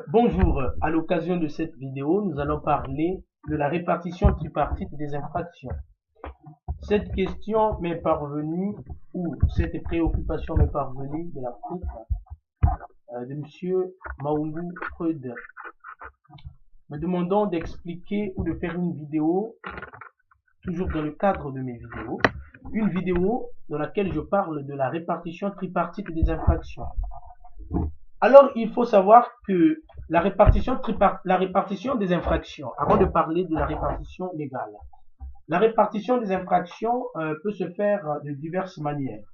Bonjour, à l'occasion de cette vidéo, nous allons parler de la répartition tripartite des infractions. Cette question m'est parvenue, ou cette préoccupation m'est parvenue de la part de M. Maoulou Freud, me demandant d'expliquer ou de faire une vidéo, toujours dans le cadre de mes vidéos, une vidéo dans laquelle je parle de la répartition tripartite des infractions. Alors, il faut savoir que la répartition des infractions, avant de parler de la répartition légale, la répartition des infractions peut se faire de diverses manières.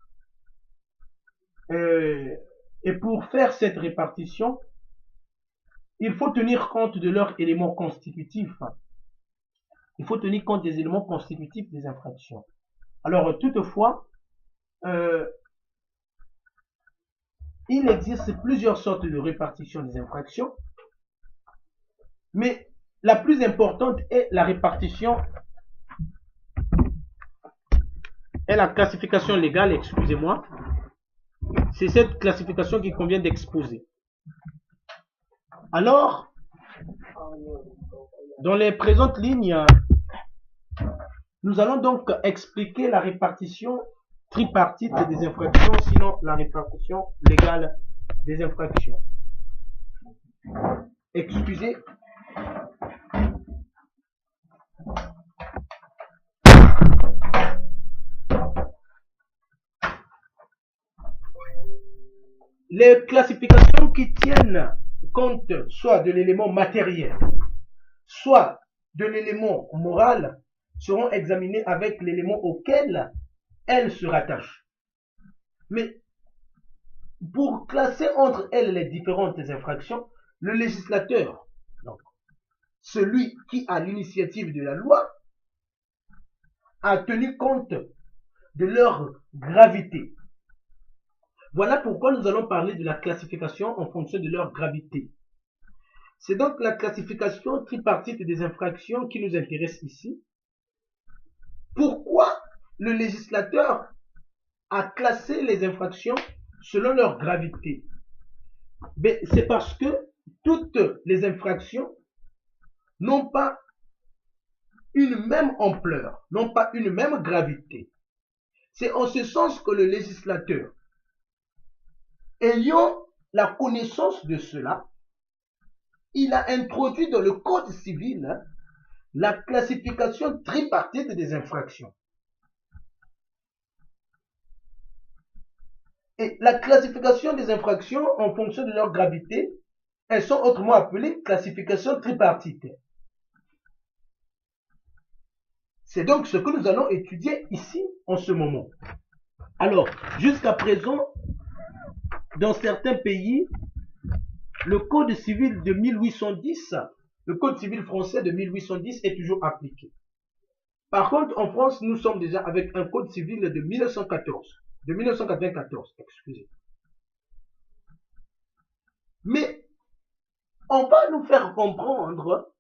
Et pour faire cette répartition, il faut tenir compte de leurs éléments constitutifs. Il faut tenir compte des éléments constitutifs des infractions. Alors, toutefois, il existe plusieurs sortes de répartition des infractions, mais la plus importante est la répartition et la classification légale, excusez-moi. C'est cette classification qu'il convient d'exposer. Alors, dans les présentes lignes, nous allons donc expliquer la répartition tripartite des infractions, sinon la répartition légale des infractions. Excusez. Les classifications qui tiennent compte soit de l'élément matériel, soit de l'élément moral seront examinées avec l'élément auquel elles se rattachent. Mais pour classer entre elles les différentes infractions, le législateur, donc celui qui a l'initiative de la loi, a tenu compte de leur gravité. Voilà pourquoi nous allons parler de la classification en fonction de leur gravité. C'est donc la classification tripartite des infractions qui nous intéresse ici. Pourquoi le législateur a classé les infractions selon leur gravité? C'est parce que toutes les infractions n'ont pas une même ampleur, n'ont pas une même gravité. C'est en ce sens que le législateur, ayant la connaissance de cela, il a introduit dans le Code civil la classification tripartite des infractions. Et la classification des infractions en fonction de leur gravité, elles sont autrement appelées classification tripartite. C'est donc ce que nous allons étudier ici en ce moment. Alors, jusqu'à présent, dans certains pays, le Code civil de 1810, le Code civil français de 1810 est toujours appliqué. Par contre, en France, nous sommes déjà avec un Code civil de 1994, excusez. Mais on va nous faire comprendre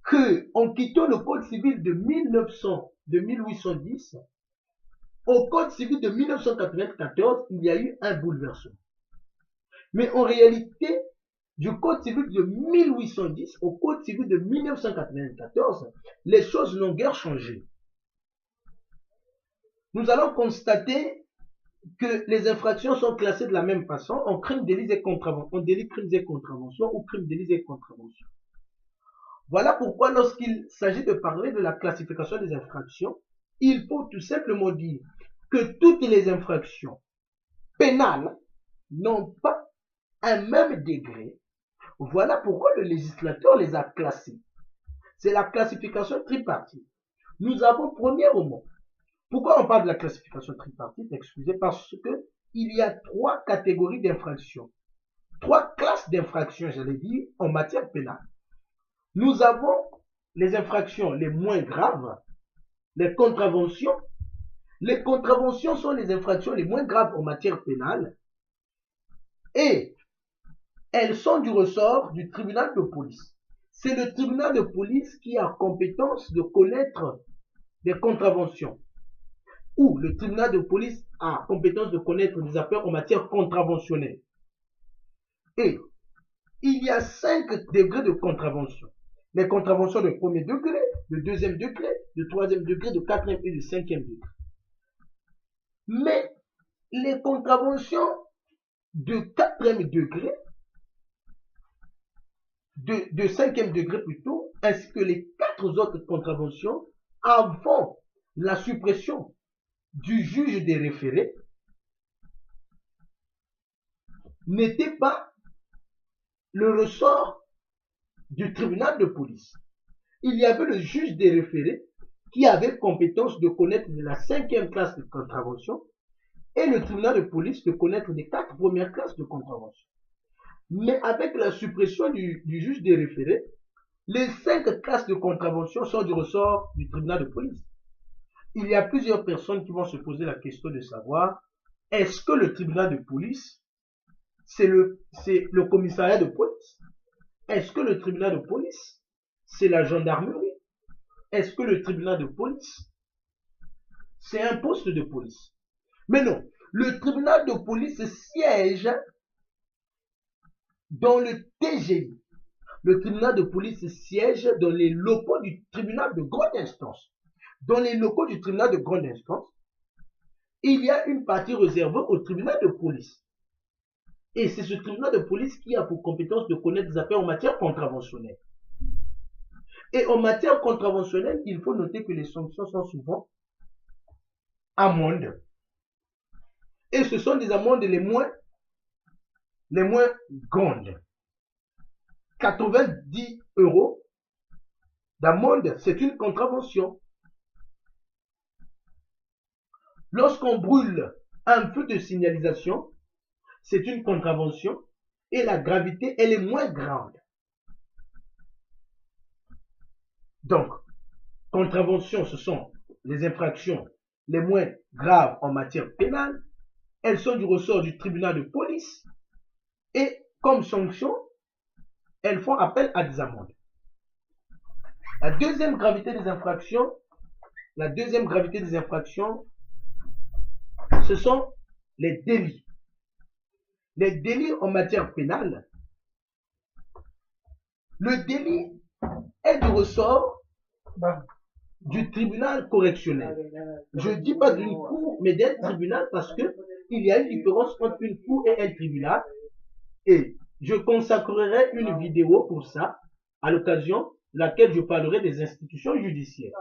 que en quittant le Code civil de 1810, au Code civil de 1994, il y a eu un bouleversement. Mais en réalité, du Code civil de 1810 au Code civil de 1994, les choses n'ont guère changé. Nous allons constater que les infractions sont classées de la même façon en crimes, délits et contraventions, en délits, crimes et contraventions ou crimes, délits et contraventions. Voilà pourquoi lorsqu'il s'agit de parler de la classification des infractions, il faut tout simplement dire que toutes les infractions pénales n'ont pas un même degré. Voilà pourquoi le législateur les a classées. C'est la classification tripartite. Nous avons premièrement, pourquoi on parle de la classification tripartite? Excusez, parce que il y a trois catégories d'infractions, trois classes d'infractions, j'allais dire, en matière pénale. Nous avons les infractions les moins graves, les contraventions. Les contraventions sont les infractions les moins graves en matière pénale et elles sont du ressort du tribunal de police. C'est le tribunal de police qui a compétence de connaître des contraventions, ou le tribunal de police a compétence de connaître des affaires en matière contraventionnelle. Et il y a 5 degrés de contravention. Les contraventions de premier degré, de deuxième degré, de troisième degré, de quatrième et de cinquième degré. Mais les contraventions de quatrième degré, de cinquième degré plutôt, ainsi que les 4 autres contraventions, avant la suppression du juge des référés, n'étaient pas le ressort du tribunal de police. Il y avait le juge des référés qui avait compétence de connaître la 5e classe de contravention et le tribunal de police de connaître les 4 premières classes de contravention. Mais avec la suppression du juge des référés, les 5 classes de contravention sont du ressort du tribunal de police. Il y a plusieurs personnes qui vont se poser la question de savoir, est-ce que le tribunal de police, c'est le commissariat de police? Est-ce que le tribunal de police, c'est la gendarmerie? Est-ce que le tribunal de police, c'est un poste de police? Mais non, le tribunal de police siège dans le TGI. Le tribunal de police siège dans les locaux du tribunal de grande instance. Dans les locaux du tribunal de grande instance, il y a une partie réservée au tribunal de police. Et c'est ce tribunal de police qui a pour compétence de connaître des affaires en matière contraventionnelle. Et en matière contraventionnelle, il faut noter que les sanctions sont souvent amendes. Et ce sont des amendes les moins grandes. 90 € d'amende, c'est une contravention. Lorsqu'on brûle un feu de signalisation, c'est une contravention et la gravité, elle est moins grande. Donc, contravention, ce sont les infractions les moins graves en matière pénale. Elles sont du ressort du tribunal de police et comme sanction, elles font appel à des amendes. La deuxième gravité des infractions, ce sont les délits. Les délits en matière pénale, le délit est du ressort du tribunal correctionnel. Je ne dis pas d'une cour, mais d'un tribunal parce que il y a une différence entre une cour et un tribunal. Et je consacrerai une vidéo pour ça, à l'occasion de laquelle je parlerai des institutions judiciaires.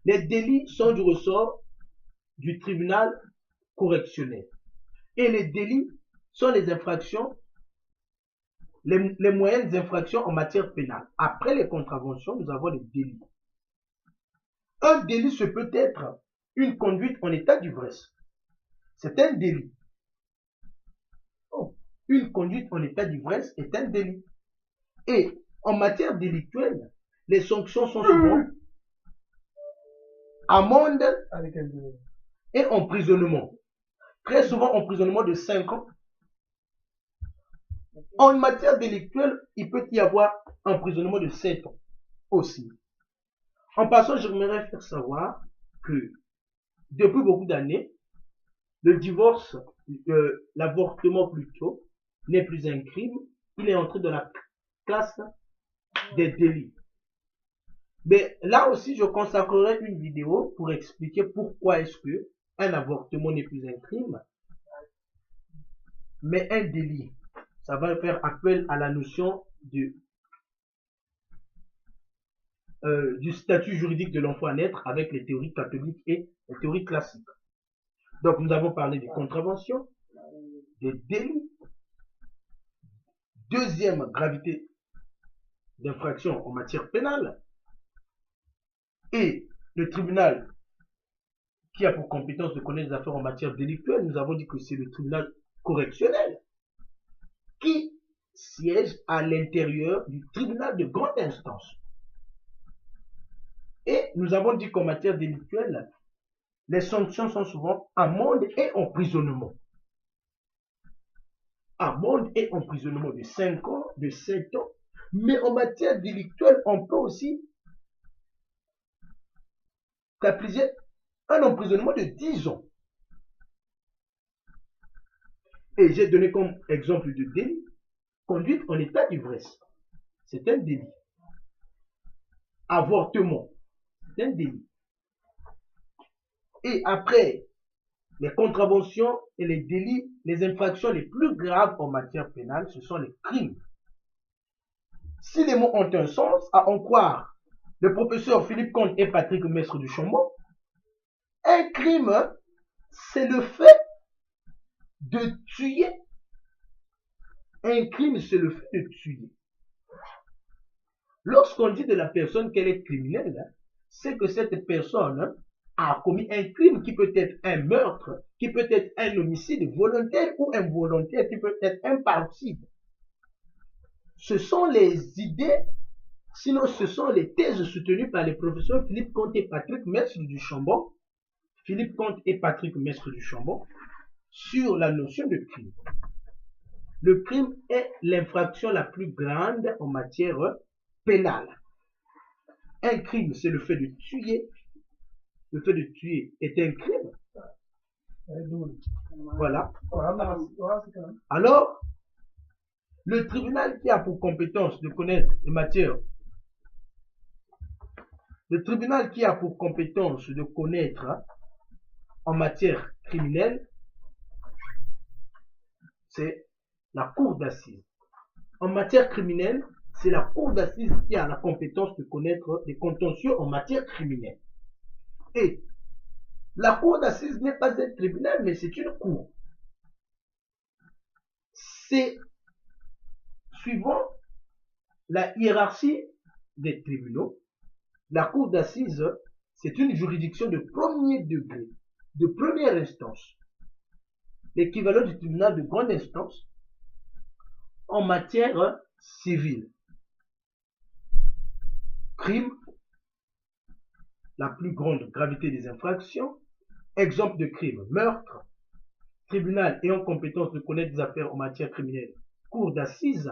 Les délits sont du ressort du tribunal correctionnel. Et les délits sont les infractions, les moyennes infractions en matière pénale. Après les contraventions, nous avons les délits. Un délit, ce peut être une conduite en état d'ivresse. C'est un délit. Une conduite en état d'ivresse est un délit. Et en matière délictuelle, les sanctions sont souvent amende et emprisonnement. Très souvent emprisonnement de 5 ans. En matière délictuelle, il peut y avoir emprisonnement de 7 ans aussi. En passant, j'aimerais faire savoir que depuis beaucoup d'années, le divorce, l'avortement plutôt, n'est plus un crime. Il est entré dans la classe des délits. Mais là aussi, je consacrerai une vidéo pour expliquer pourquoi est-ce que un avortement n'est plus un crime, mais un délit. Ça va faire appel à la notion du statut juridique de l'enfant à naître avec les théories catholiques et les théories classiques. Donc, nous avons parlé des contraventions, des délits. Deuxième gravité d'infraction en matière pénale. Et le tribunal qui a pour compétence de connaître les affaires en matière délictuelle, nous avons dit que c'est le tribunal correctionnel qui siège à l'intérieur du tribunal de grande instance. Et nous avons dit qu'en matière délictuelle, les sanctions sont souvent amende et emprisonnement. Amende et emprisonnement de 5 ans, de 7 ans. Mais en matière délictuelle, on peut aussi appliquer un emprisonnement de 10 ans. Et j'ai donné comme exemple de délit Conduite en état d'ivresse, c'est un délit. Avortement, c'est un délit. Et après, les contraventions et les délits, les infractions les plus graves en matière pénale, ce sont les crimes. Si les mots ont un sens, à en croire le professeur Philippe Comte et Patrick Mestre du Chambon, un crime, c'est le fait de tuer. Un crime, c'est le fait de tuer. Lorsqu'on dit de la personne qu'elle est criminelle, c'est que cette personne a commis un crime qui peut être un meurtre, qui peut être un homicide volontaire ou involontaire, qui peut être un parricide. Ce sont les idées, sinon ce sont les thèses soutenues par les professeurs Philippe Comte et Patrick Mestre du Chambon, Philippe Comte et Patrick Mestre du Chambon, sur la notion de crime. Le crime est l'infraction la plus grande en matière pénale. Un crime, c'est le fait de tuer. Le fait de tuer est un crime. Voilà. Alors, le tribunal qui a pour compétence de connaître les matières, le tribunal qui a pour compétence de connaître en matière criminelle, c'est la cour d'assises. En matière criminelle, c'est la cour d'assises qui a la compétence de connaître les contentieux en matière criminelle. Et la cour d'assises n'est pas un tribunal, mais c'est une cour. C'est suivant la hiérarchie des tribunaux. La cour d'assises, c'est une juridiction de premier degré, de première instance, l'équivalent du tribunal de grande instance en matière civile. Crime, la plus grande gravité des infractions. Exemple de crime, meurtre. Tribunal ayant compétence de connaître des affaires en matière criminelle. Cour d'assises,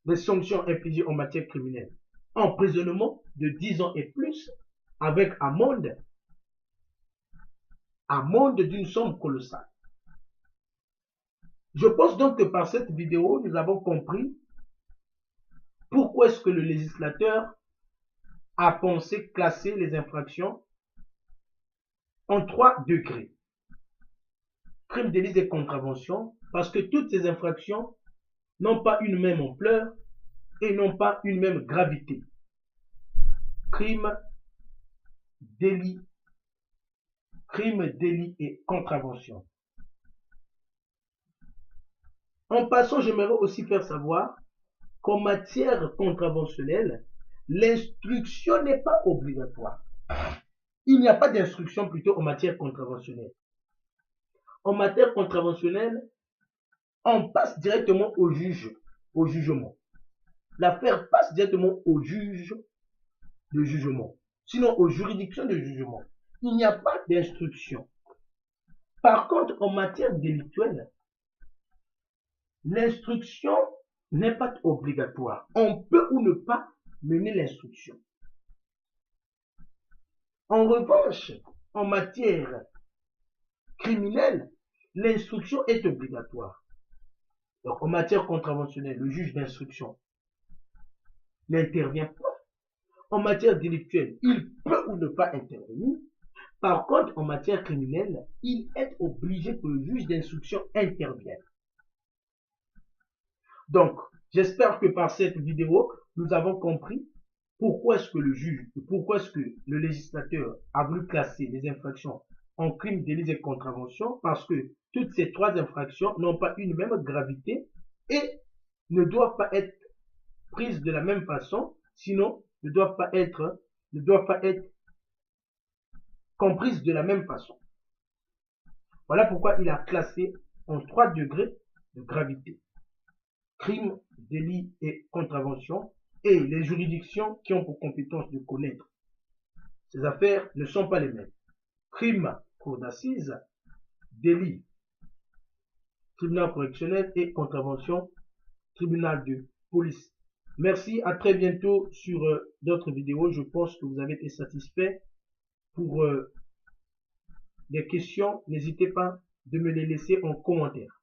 des sanctions infligées en matière criminelle. Emprisonnement de 10 ans et plus avec amende. Amende d'une somme colossale. Je pense donc que par cette vidéo, nous avons compris pourquoi est-ce que le législateur a pensé classer les infractions en 3 degrés. Crime, délit et contravention, parce que toutes ces infractions n'ont pas une même ampleur et n'ont pas une même gravité. Crime, délit et contravention. En passant, j'aimerais aussi faire savoir qu'en matière contraventionnelle, l'instruction n'est pas obligatoire. Il n'y a pas d'instruction plutôt en matière contraventionnelle. En matière contraventionnelle, on passe directement au jugement. L'affaire passe directement au juge de jugement, sinon aux juridictions de jugement. Il n'y a pas d'instruction. Par contre, en matière délictuelle, l'instruction n'est pas obligatoire. On peut ou ne pas mener l'instruction. En revanche, en matière criminelle, l'instruction est obligatoire. Donc, en matière contraventionnelle, le juge d'instruction n'intervient pas. En matière délictuelle, il peut ou ne pas intervenir. Par contre, en matière criminelle, il est obligé que le juge d'instruction intervienne. Donc, j'espère que par cette vidéo, nous avons compris pourquoi est-ce que le législateur a voulu classer les infractions en crimes, délits et contraventions, parce que toutes ces 3 infractions n'ont pas une même gravité et ne doivent pas être prises de la même façon, sinon ne doivent pas être comprises de la même façon. Voilà pourquoi il a classé en 3 degrés de gravité. Crime, délit et contravention, et les juridictions qui ont pour compétence de connaître ces affaires ne sont pas les mêmes. Crime, cour d'assises, délit, tribunal correctionnel et contravention, tribunal de police. Merci, à très bientôt sur d'autres vidéos. Je pense que vous avez été satisfait. Pour des questions, n'hésitez pas de me les laisser en commentaire.